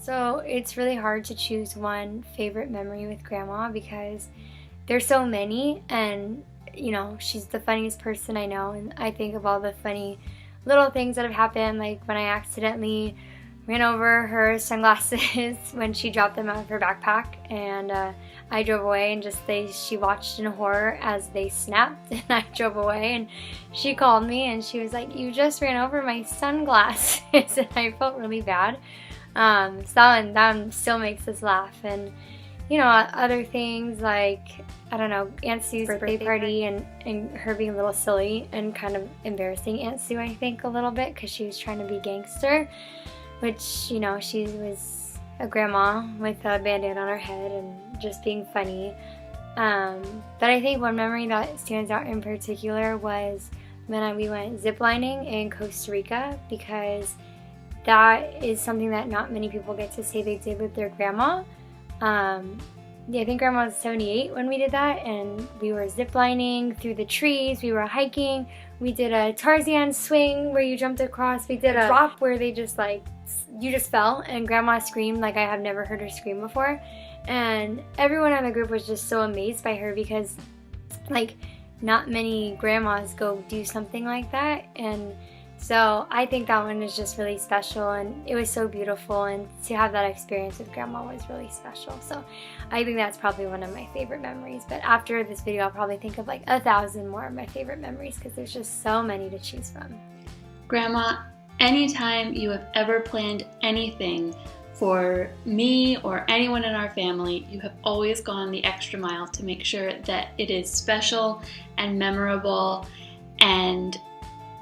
So it's really hard to choose one favorite memory with Grandma because there's so many, and you know, she's the funniest person I know, and I think of all the funny little things that have happened, like when I accidentally ran over her sunglasses when she dropped them out of her backpack, and I drove away, and she watched in horror as they snapped, and I drove away, and she called me and she was like, "You just ran over my sunglasses," and I felt really bad. So that one still makes us laugh. And you know, other things like, I don't know, Aunt Sue's birthday party and her being a little silly and kind of embarrassing Aunt Sue, I think, a little bit, because she was trying to be gangster, which, you know, she was a grandma with a band-aid on her head and just being funny. But I think one memory that stands out in particular was when we went ziplining in Costa Rica, because that is something that not many people get to say they did with their grandma. Yeah, I think Grandma was 78 when we did that, and we were ziplining through the trees, we were hiking, we did a Tarzan swing where you jumped across, we did a drop where they just you just fell, and Grandma screamed like I have never heard her scream before, and everyone in the group was just so amazed by her, because like not many grandmas go do something like that. And so I think that one is just really special, and it was so beautiful, and to have that experience with Grandma was really special. So I think that's probably one of my favorite memories. But after this video, I'll probably think of like 1,000 more of my favorite memories, because there's just so many to choose from. Grandma, anytime you have ever planned anything for me or anyone in our family, you have always gone the extra mile to make sure that it is special and memorable. And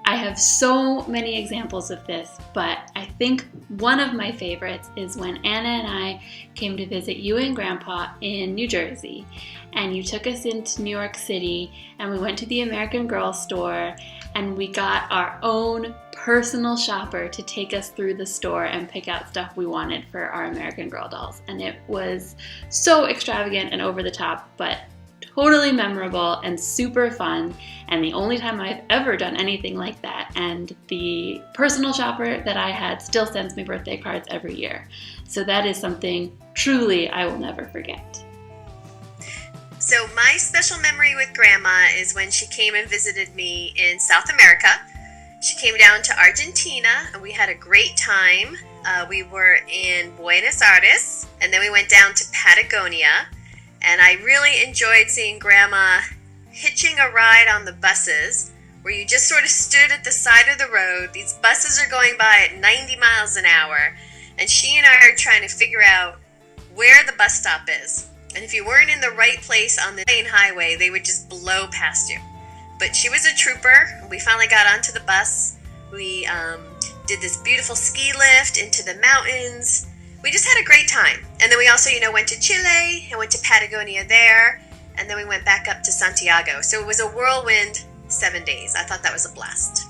I have so many examples of this, but I think one of my favorites is when Anna and I came to visit you and Grandpa in New Jersey, and you took us into New York City, and we went to the American Girl store, and we got our own personal shopper to take us through the store and pick out stuff we wanted for our American Girl dolls. And it was so extravagant and over the top, but totally memorable and super fun, and the only time I've ever done anything like that. And the personal shopper that I had still sends me birthday cards every year. So that is something truly I will never forget. So my special memory with Grandma is when she came and visited me in South America. She came down to Argentina, and we had a great time. We were in Buenos Aires, and then we went down to Patagonia. And I really enjoyed seeing Grandma hitching a ride on the buses, where you just sort of stood at the side of the road. These buses are going by at 90 miles an hour, and she and I are trying to figure out where the bus stop is. And if you weren't in the right place on the main highway, they would just blow past you. But she was a trooper. We finally got onto the bus. We did this beautiful ski lift into the mountains. We just had a great time. And then we also, went to Chile and went to Patagonia there. And then we went back up to Santiago. So it was a whirlwind 7 days. I thought that was a blast.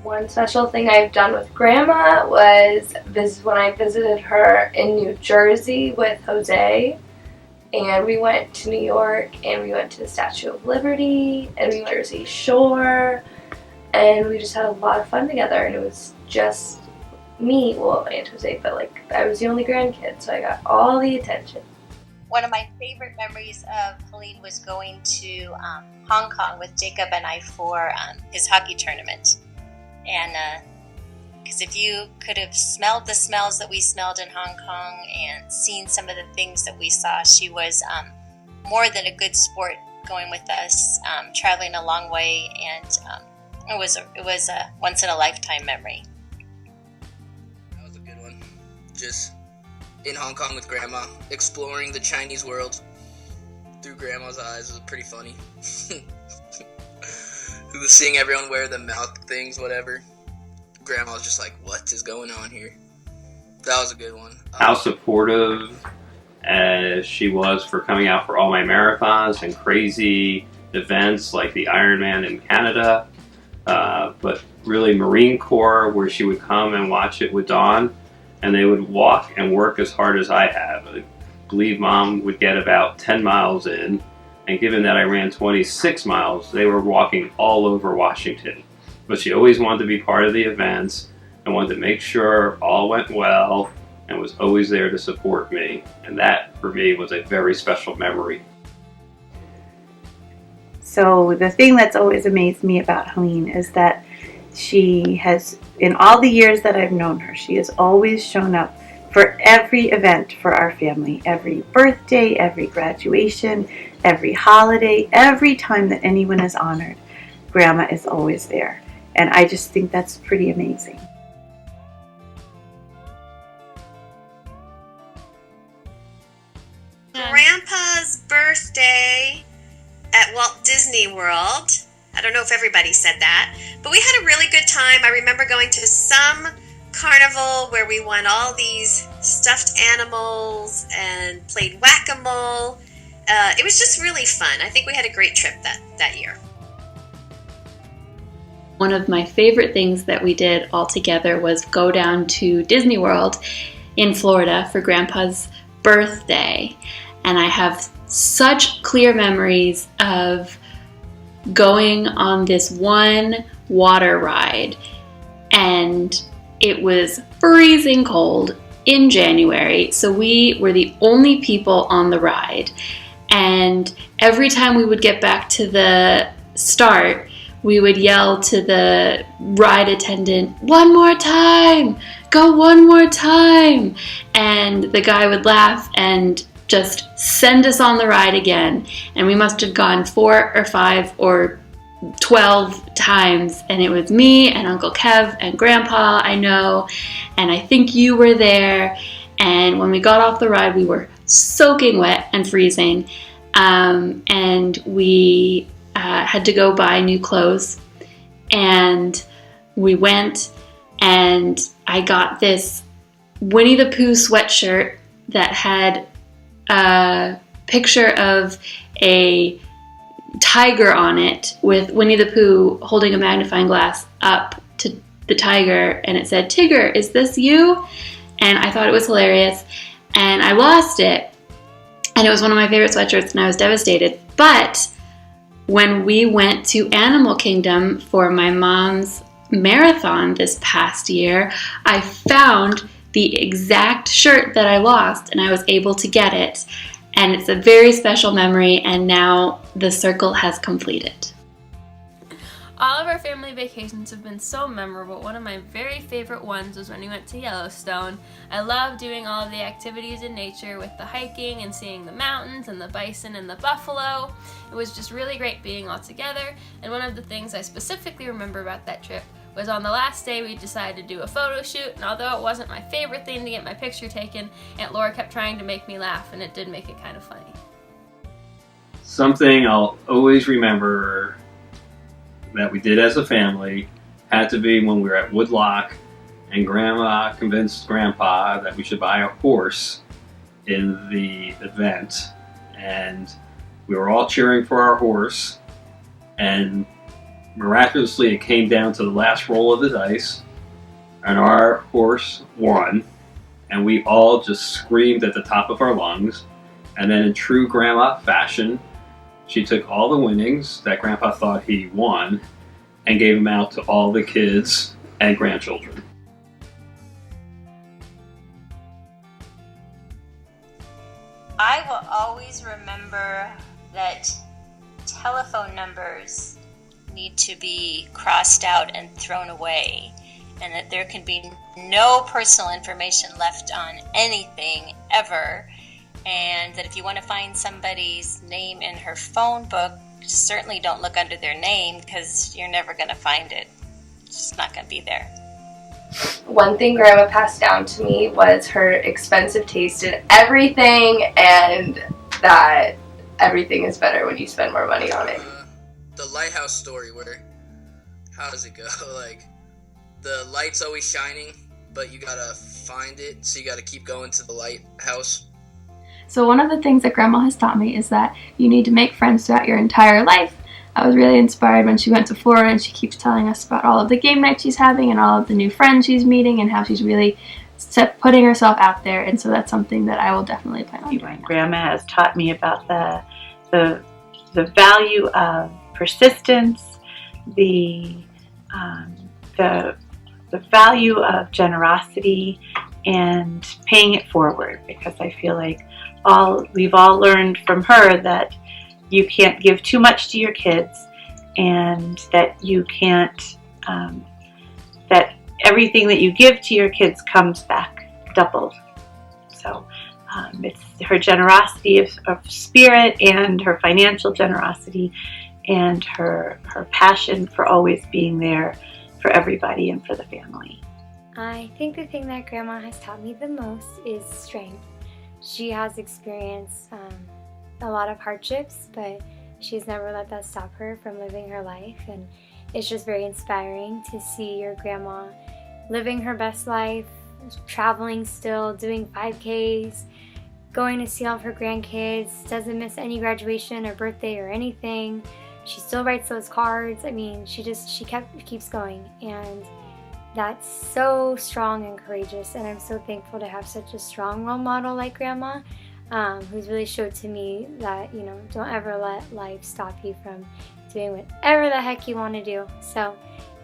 One special thing I've done with Grandma was when I visited her in New Jersey with Jose. And we went to New York, and we went to the Statue of Liberty, and we went to Jersey Shore. And we just had a lot of fun together. And it was just me, well, and Jose, but I was the only grandkid, so I got all the attention. One of my favorite memories of Helene was going to Hong Kong with Jacob and I for his hockey tournament. And because if you could have smelled the smells that we smelled in Hong Kong and seen some of the things that we saw, she was more than a good sport going with us, traveling a long way, and it was a once-in-a-lifetime memory. Just in Hong Kong with Grandma, exploring the Chinese world through Grandma's eyes was pretty funny. Seeing everyone wear the mouth things, whatever. Grandma was just like, what is going on here? That was a good one. How supportive as she was for coming out for all my marathons and crazy events like the Ironman in Canada. But really Marine Corps, where she would come and watch it with Dawn. And they would walk and work as hard as I have. I believe Mom would get about 10 miles in, and given that I ran 26 miles, they were walking all over Washington. But she always wanted to be part of the events and wanted to make sure all went well, and was always there to support me. And that, for me, was a very special memory. So the thing that's always amazed me about Helene is that she has, in all the years that I've known her, she has always shown up for every event for our family, every birthday, every graduation, every holiday, every time that anyone is honored, Grandma is always there. And I just think that's pretty amazing. Grandpa's birthday at Walt Disney World. I don't know if everybody said that, but we had a really good time. I remember going to some carnival where we won all these stuffed animals and played whack-a-mole. It was just really fun. I think we had a great trip that year. One of my favorite things that we did all together was go down to Disney World in Florida for Grandpa's birthday. And I have such clear memories of going on this one water ride, and it was freezing cold in January, so we were the only people on the ride. And every time we would get back to the start, we would yell to the ride attendant, "One more time! Go one more time!" And the guy would laugh and just send us on the ride again. And we must have gone 4 or 5 or 12 times, and it was me and Uncle Kev and Grandpa, I know, and I think you were there. And when we got off the ride, we were soaking wet and freezing, and we had to go buy new clothes. And we went, and I got this Winnie the Pooh sweatshirt that had a picture of a tiger on it with Winnie the Pooh holding a magnifying glass up to the tiger, and it said, "Tigger, is this you?" And I thought it was hilarious, and I lost it, and it was one of my favorite sweatshirts, and I was devastated. But when we went to Animal Kingdom for my mom's marathon this past year, I found the exact shirt that I lost, and I was able to get it. And it's a very special memory, and now the circle has completed. All of our family vacations have been so memorable. One of my very favorite ones was when we went to Yellowstone. I love doing all of the activities in nature with the hiking and seeing the mountains and the bison and the buffalo. It was just really great being all together. And one of the things I specifically remember about that trip was on the last day we decided to do a photo shoot, and although it wasn't my favorite thing to get my picture taken, Aunt Laura kept trying to make me laugh, and it did make it kind of funny. Something I'll always remember that we did as a family had to be when we were at Woodloch, and Grandma convinced Grandpa that we should buy a horse in the event, and we were all cheering for our horse, and miraculously it came down to the last roll of the dice, and our horse won, and we all just screamed at the top of our lungs. And then in true Grandma fashion, she took all the winnings that Grandpa thought he won and gave them out to all the kids and grandchildren. I will always remember that telephone numbers need to be crossed out and thrown away, and that there can be no personal information left on anything ever, and that if you want to find somebody's name in her phone book, certainly don't look under their name, because you're never going to find it. It's just not going to be there. One thing Grandma passed down to me was her expensive taste in everything, and that everything is better when you spend more money on it. The lighthouse story, where, how does it go? Like, the light's always shining, but you gotta find it, so you gotta keep going to the lighthouse. So one of the things that Grandma has taught me is that you need to make friends throughout your entire life. I was really inspired when she went to Florida, and she keeps telling us about all of the game nights she's having and all of the new friends she's meeting and how she's really putting herself out there, and so that's something that I will definitely plan on doing. Grandma has taught me about the value of persistence, the the value of generosity and paying it forward, because I feel like we've all learned from her that you can't give too much to your kids, and that you can't, that everything that you give to your kids comes back doubled. So it's her generosity of spirit, and her financial generosity, and her passion for always being there for everybody and for the family. I think the thing that Grandma has taught me the most is strength. She has experienced a lot of hardships, but she's never let that stop her from living her life, and it's just very inspiring to see your grandma living her best life, traveling still, doing 5Ks, going to see all of her grandkids, doesn't miss any graduation or birthday or anything. She still writes those cards. I mean, she keeps going, and that's so strong and courageous, and I'm so thankful to have such a strong role model like Grandma, who's really showed to me that, you know, don't ever let life stop you from doing whatever the heck you want to do. So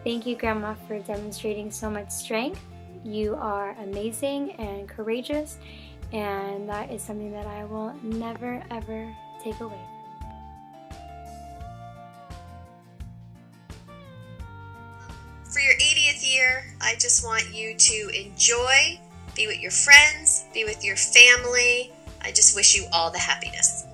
thank you, Grandma, for demonstrating so much strength. You are amazing and courageous, and that is something that I will never ever take away. For your 80th year, I just want you to enjoy, be with your friends, be with your family. I just wish you all the happiness.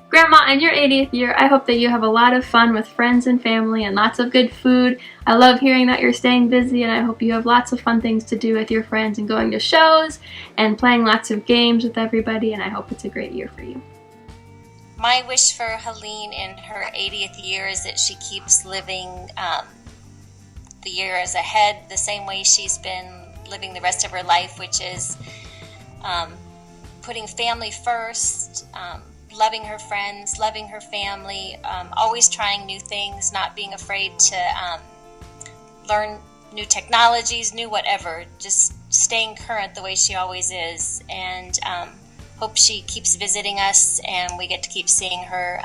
Grandma, in your 80th year, I hope that you have a lot of fun with friends and family and lots of good food. I love hearing that you're staying busy, and I hope you have lots of fun things to do with your friends and going to shows and playing lots of games with everybody, and I hope it's a great year for you. My wish for Helene in her 80th year is that she keeps living the years ahead the same way she's been living the rest of her life, which is putting family first, loving her friends, loving her family, always trying new things, not being afraid to learn new technologies, new whatever, just staying current the way she always is, and hope she keeps visiting us and we get to keep seeing her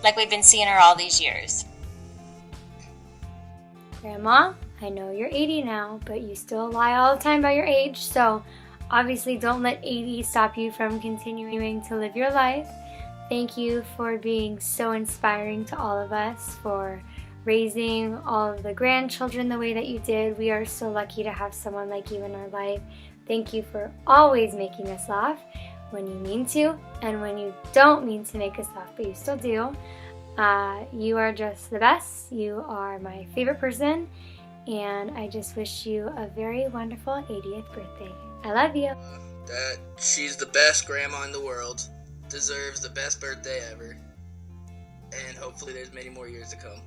like we've been seeing her all these years. Grandma, I know you're 80 now, but you still lie all the time about your age, so obviously don't let 80 stop you from continuing to live your life. Thank you for being so inspiring to all of us, for raising all of the grandchildren the way that you did. We are so lucky to have someone like you in our life. Thank you for always making us laugh when you mean to, and when you don't mean to make us laugh, but you still do. You are just the best. You are my favorite person, and I just wish you a very wonderful 80th birthday. I love you. That she's the best grandma in the world, deserves the best birthday ever, and hopefully there's many more years to come.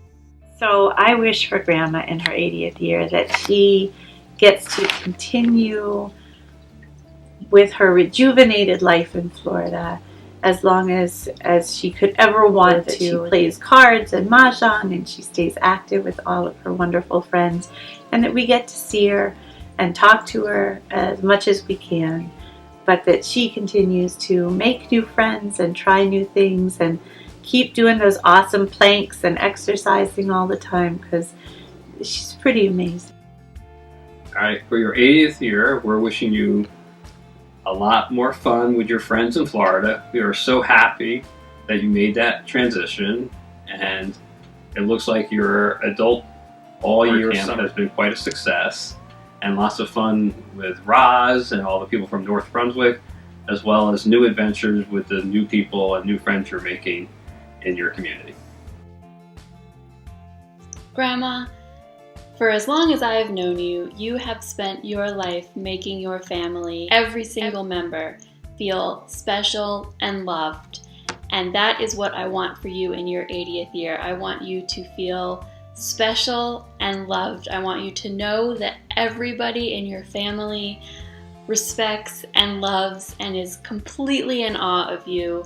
So I wish for Grandma in her 80th year that she gets to continue with her rejuvenated life in Florida as long as she could ever want to. She plays cards and mahjong, and she stays active with all of her wonderful friends, and that we get to see her and talk to her as much as we can, but that she continues to make new friends and try new things and keep doing those awesome planks and exercising all the time, because she's pretty amazing. All right, for your 80th year, we're wishing you a lot more fun with your friends in Florida. We are so happy that you made that transition, and it looks like your adult all-year camp has been quite a success, and lots of fun with Roz and all the people from North Brunswick, as well as new adventures with the new people and new friends you're making in your community. Grandma, for as long as I have known you, you have spent your life making your family, every single member, feel special and loved. And that is what I want for you in your 80th year. I want you to feel special and loved. I want you to know that everybody in your family respects and loves and is completely in awe of you.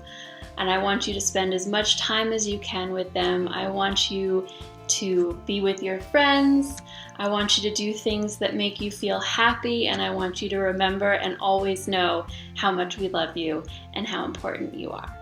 And I want you to spend as much time as you can with them. I want you to be with your friends. I want you to do things that make you feel happy, and I want you to remember and always know how much we love you and how important you are.